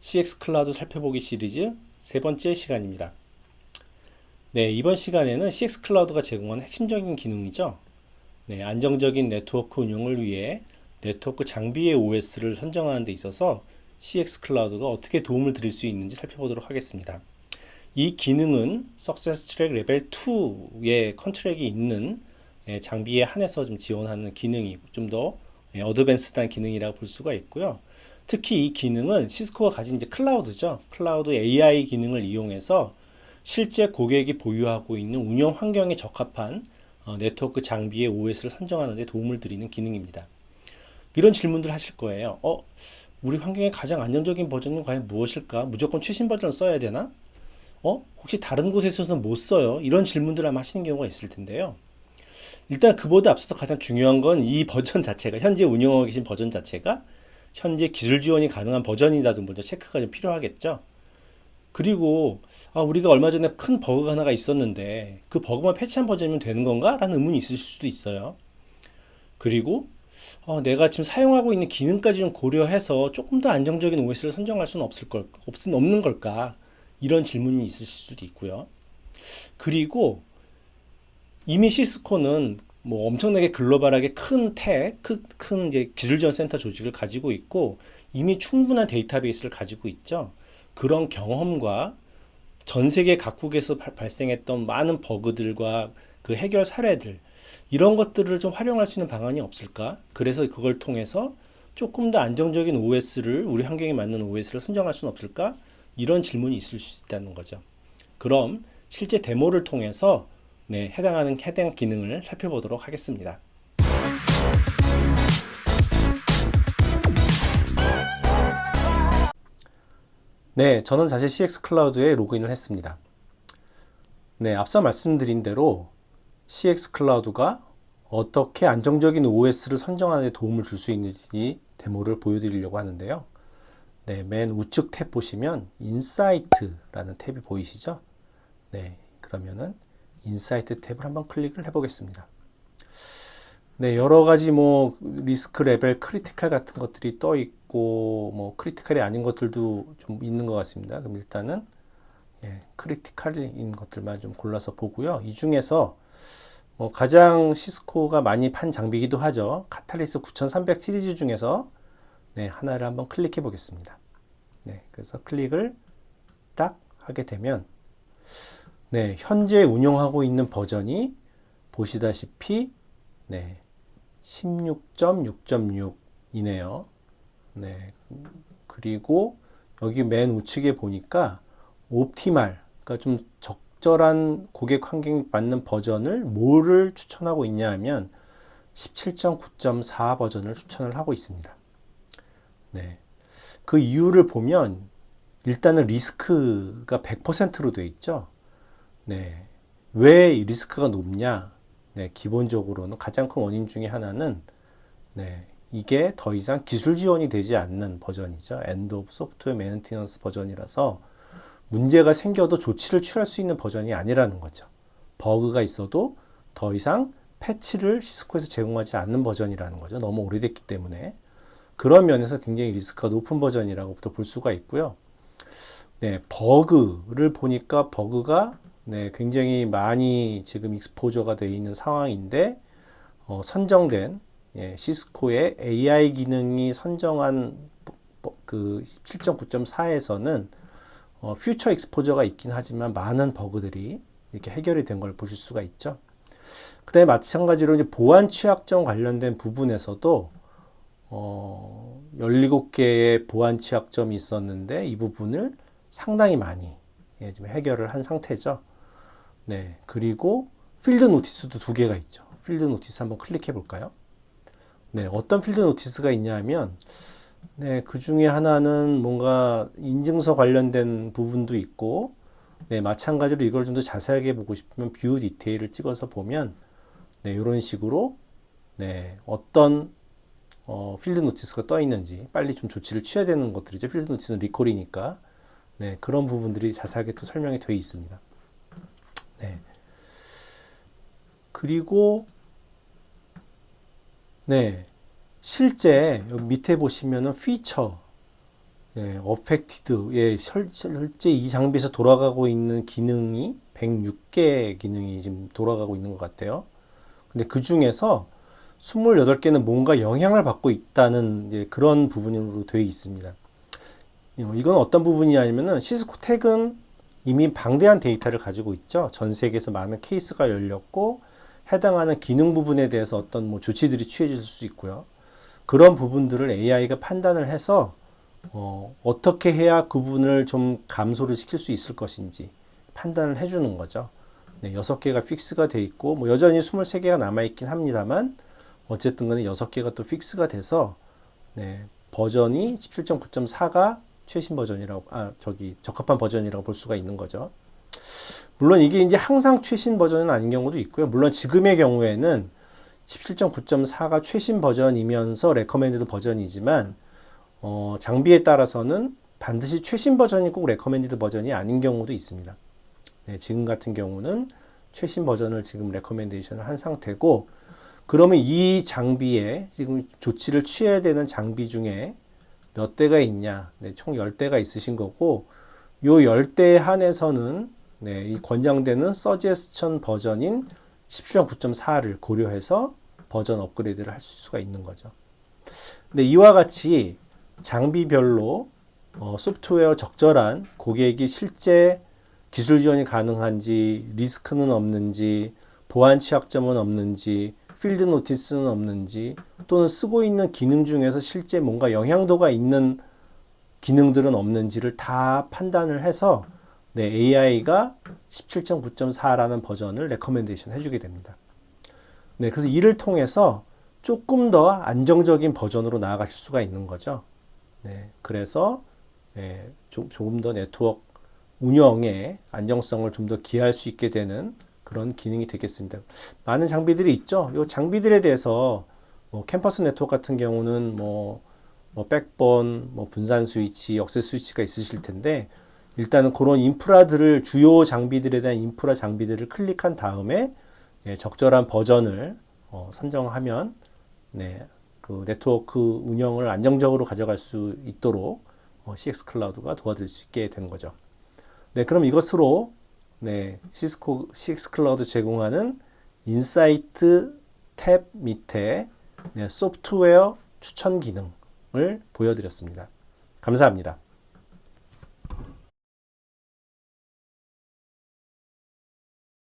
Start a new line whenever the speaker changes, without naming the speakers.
CX 클라우드 살펴보기 시리즈 세 번째 시간입니다. 네, 이번 시간에는 CX 클라우드가 제공하는 핵심적인 기능이죠. 네, 안정적인 네트워크 운영을 위해 네트워크 장비의 OS를 선정하는 데 있어서 CX 클라우드가 어떻게 도움을 드릴 수 있는지 살펴보도록 하겠습니다. 이 기능은 Success Track 레벨 2의 컨트랙이 있는 장비에 한해서 좀 지원하는 기능이고 좀 더 어드밴스드한 기능이라고 볼 수가 있고요. 특히 이 기능은 시스코가 가진 이제 클라우드죠. 클라우드 AI 기능을 이용해서 실제 고객이 보유하고 있는 운영 환경에 적합한 네트워크 장비의 OS를 선정하는 데 도움을 드리는 기능입니다. 이런 질문들 하실 거예요. 우리 환경의 가장 안정적인 버전은 과연 무엇일까? 무조건 최신 버전을 써야 되나? 혹시 다른 곳에서는 못 써요? 이런 질문들 아마 하시는 경우가 있을 텐데요. 일단 그보다 앞서서 가장 중요한 건 이 버전 자체가, 현재 운영하고 계신 버전 자체가 현재 기술 지원이 가능한 버전이라도 먼저 체크가 좀 필요하겠죠. 그리고 우리가 얼마 전에 큰 버그가 하나가 있었는데 그 버그만 패치한 버전이면 되는 건가? 라는 의문이 있으실 수도 있어요. 그리고 내가 지금 사용하고 있는 기능까지 좀 고려해서 조금 더 안정적인 OS를 선정할 수는 없는 걸까? 이런 질문이 있으실 수도 있고요. 그리고 이미 시스코는 뭐 엄청나게 글로벌하게 큰 이제 기술 지원 센터 조직을 가지고 있고 이미 충분한 데이터베이스를 가지고 있죠. 그런 경험과 전 세계 각국에서 발생했던 많은 버그들과 그 해결 사례들 이런 것들을 좀 활용할 수 있는 방안이 없을까? 그래서 그걸 통해서 조금 더 안정적인 OS를 우리 환경에 맞는 OS를 선정할 수는 없을까? 이런 질문이 있을 수 있다는 거죠. 그럼 실제 데모를 통해서 해당 기능을 살펴보도록 하겠습니다. 네, 저는 사실 CX 클라우드에 로그인을 했습니다. 네, 앞서 말씀드린 대로 CX 클라우드가 어떻게 안정적인 OS를 선정하는 데 도움을 줄 수 있는지 데모를 보여드리려고 하는데요. 네, 맨 우측 탭 보시면 인사이트라는 탭이 보이시죠? 네, 그러면은 인사이트 탭을 한번 클릭을 해보겠습니다. 네, 여러 가지 뭐 리스크 레벨 크리티컬 같은 것들이 떠 있고 뭐 크리티컬이 아닌 것들도 좀 있는 것 같습니다. 그럼 일단은 크리티컬인 것들만 좀 골라서 보고요. 이 중에서 가장 시스코가 많이 판 장비이기도 하죠. 카탈리스 9300 시리즈 중에서 하나를 한번 클릭해 보겠습니다. 그래서 클릭을 딱 하게 되면 현재 운영하고 있는 버전이 보시다시피 16.6.6이네요. 그리고 여기 맨 우측에 보니까 옵티말, 그러니까 좀 적절한 고객 환경에 맞는 버전을 뭐를 추천하고 있냐 하면 17.9.4 버전을 추천을 하고 있습니다. 그 이유를 보면 일단은 리스크가 100%로 되어 있죠. 왜 리스크가 높냐? 기본적으로는 가장 큰 원인 중에 하나는 이게 더 이상 기술 지원이 되지 않는 버전이죠. 엔드 오브 소프트웨어 메인테넌스 버전이라서 문제가 생겨도 조치를 취할 수 있는 버전이 아니라는 거죠. 버그가 있어도 더 이상 패치를 시스코에서 제공하지 않는 버전이라는 거죠. 너무 오래됐기 때문에. 그런 면에서 굉장히 리스크가 높은 버전이라고부터 볼 수가 있고요. 버그를 보니까 버그가 굉장히 많이 지금 익스포저가 되어 있는 상황인데 선정된 시스코의 AI 기능이 선정한 그 17.9.4에서는 퓨처 익스포저가 있긴 하지만 많은 버그들이 이렇게 해결이 된 걸 보실 수가 있죠. 그 다음에 마찬가지로 이제 보안 취약점 관련된 부분에서도 17개의 보안 취약점이 있었는데 이 부분을 상당히 많이 지금 해결을 한 상태죠. 그리고 필드 노티스도 2개가 있죠. 필드 노티스 한번 클릭해 볼까요? 어떤 필드 노티스가 있냐 하면 그 중에 하나는 뭔가 인증서 관련된 부분도 있고 마찬가지로 이걸 좀 더 자세하게 보고 싶으면 뷰 디테일을 찍어서 보면 이런 식으로 어떤 필드 노티스가 떠 있는지 빨리 좀 조치를 취해야 되는 것들이죠. 필드 노티스는 리콜이니까 그런 부분들이 자세하게 또 설명이 되어 있습니다. 그리고 실제 여기 밑에 보시면은 피처 네, 어펙티드. 예, 실제 이 장비에서 돌아가고 있는 기능이 106개 기능이 지금 돌아가고 있는 것 같아요. 근데 그 중에서 28개는 뭔가 영향을 받고 있다는 이제 그런 부분으로 되어 있습니다. 이건 어떤 부분이냐면은 시스코 텍은 이미 방대한 데이터를 가지고 있죠. 전 세계에서 많은 케이스가 열렸고 해당하는 기능 부분에 대해서 어떤 뭐 조치들이 취해질 수 있고요. 그런 부분들을 AI가 판단을 해서 어떻게 해야 그 부분을 좀 감소를 시킬 수 있을 것인지 판단을 해주는 거죠. 네, 6개가 픽스가 돼 있고 뭐 여전히 23개가 남아있긴 합니다만 어쨌든 간에 6개가 또 픽스가 돼서 네, 버전이 17.9.4가 최신 버전이라고 적합한 버전이라고 볼 수가 있는 거죠. 물론 이게 이제 항상 최신 버전은 아닌 경우도 있고요. 물론 지금의 경우에는 17.9.4가 최신 버전이면서 레커멘디드 버전이지만 장비에 따라서는 반드시 최신 버전이 꼭 레커멘디드 버전이 아닌 경우도 있습니다. 네, 지금 같은 경우는 최신 버전을 지금 레커멘데이션을 한 상태고 그러면 이 장비에 지금 조치를 취해야 되는 장비 중에 몇 대가 있냐? 네, 총 10대가 있으신 거고 요 10대에 한해서는 네, 이 권장되는 서제스천 버전인 17.9.4를 고려해서 버전 업그레이드를 할 수가 있는 거죠. 근데 이와 같이 장비별로 소프트웨어 적절한 고객이 실제 기술 지원이 가능한지, 리스크는 없는지, 보안 취약점은 없는지, 필드 노티스는 없는지, 또는 쓰고 있는 기능 중에서 실제 뭔가 영향도가 있는 기능들은 없는지를 다 판단을 해서 네, AI가 17.9.4라는 버전을 레커멘데이션 해주게 됩니다. 네, 그래서 이를 통해서 조금 더 안정적인 버전으로 나아가실 수가 있는 거죠. 네, 그래서 네, 조금 더 네트워크 운영의 안정성을 좀 더 기할 수 있게 되는 그런 기능이 되겠습니다. 많은 장비들이 있죠. 이 장비들에 대해서 뭐 캠퍼스 네트워크 같은 경우는 뭐 백본, 뭐 분산 스위치, 역세 스위치가 있으실 텐데 일단은 그런 인프라들을 주요 장비들에 대한 인프라 장비들을 클릭한 다음에 예, 적절한 버전을 선정하면 네, 그 네트워크 운영을 안정적으로 가져갈 수 있도록 CX 클라우드가 도와드릴 수 있게 되는 거죠. 네, 그럼 이것으로 네, 시스코 CX 클라우드 제공하는 인사이트 탭 밑에 네, 소프트웨어 추천 기능을 보여드렸습니다. 감사합니다.